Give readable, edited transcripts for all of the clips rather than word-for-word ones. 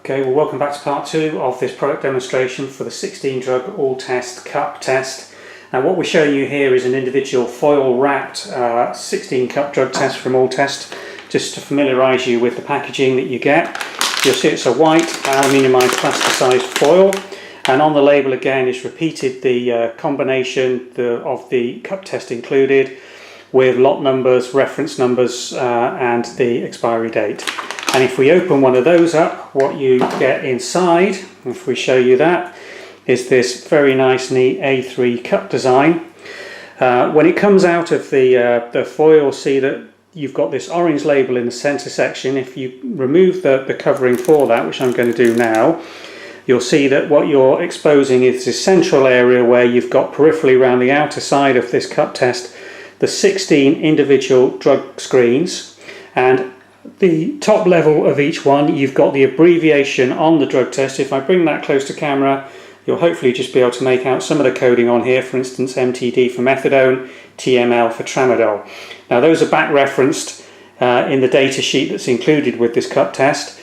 Okay, well, welcome back to part 2 of this product demonstration for the 16 drug Alltest cup test. Now what we're showing you here is an individual foil wrapped 16 cup drug test from Alltest, just to familiarise you with the packaging that you get. You'll see it's a white aluminiumised plasticized foil, and on the label again is repeated the combination of the cup test included, with lot numbers, reference numbers and the expiry date. And if we open one of those up, what you get inside, if we show you that, is this very nice neat A3 cup design. When it comes out of the foil, see that you've got this orange label in the center section. If you remove the covering for that, which I'm going to do now, you'll see that what you're exposing is this central area where you've got peripherally around the outer side of this cup test the 16 individual drug screens, and the top level of each one you've got the abbreviation on the drug test. If I bring that close to camera, you'll hopefully just be able to make out some of the coding on here. For instance, MTD for methadone, TML for tramadol. Now those are back referenced in the data sheet that's included with this cup test.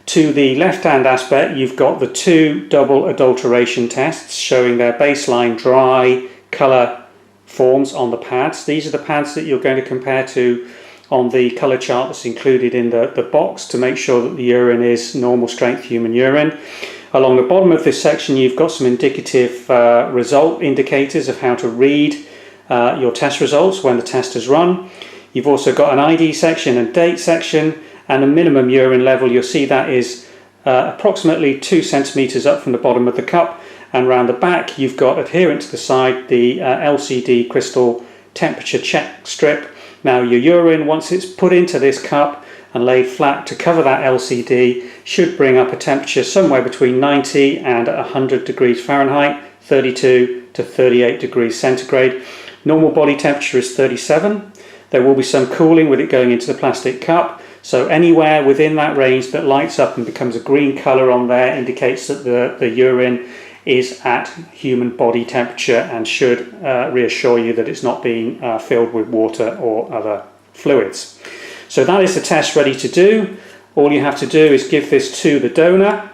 To the left hand aspect, you've got the 2 double adulteration tests showing their baseline dry colour forms on the pads. These are the pads that you're going to compare to on the colour chart that's included in the box to make sure that the urine is normal strength human urine. Along the bottom of this section you've got some indicative result indicators of how to read your test results when the test is run. You've also got an ID section and date section, and a minimum urine level. You'll see that is approximately 2 centimetres up from the bottom of the cup, and round the back you've got, adherent to the side, the LCD crystal temperature check strip. Now your urine, once it's put into this cup and laid flat to cover that LCD, should bring up a temperature somewhere between 90 and 100 degrees Fahrenheit, 32 to 38 degrees centigrade. Normal body temperature is 37. There will be some cooling with it going into the plastic cup, so anywhere within that range that lights up and becomes a green colour on there indicates that the urine is at human body temperature and should reassure you that it's not being filled with water or other fluids. So that is the test ready to do. All you have to do is give this to the donor.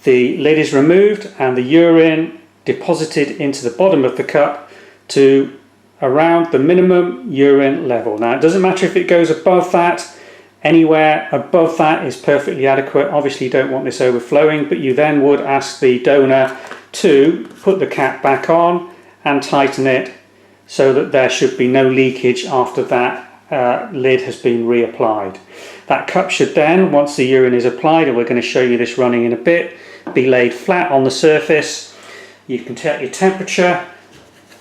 The lid is removed and the urine deposited into the bottom of the cup to around the minimum urine level. Now it doesn't matter if it goes above that. Anywhere above that is perfectly adequate. Obviously you don't want this overflowing, but you then would ask the donor to put the cap back on and tighten it so that there should be no leakage after that lid has been reapplied. That cup should then, once the urine is applied, and we're going to show you this running in a bit, be laid flat on the surface. You can check your temperature,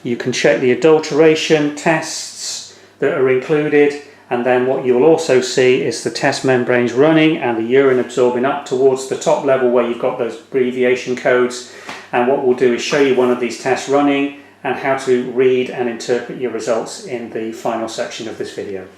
you can check the adulteration tests that are included, and then what you'll also see is the test membranes running and the urine absorbing up towards the top level where you've got those abbreviation codes. And what we'll do is show you one of these tests running and how to read and interpret your results in the final section of this video.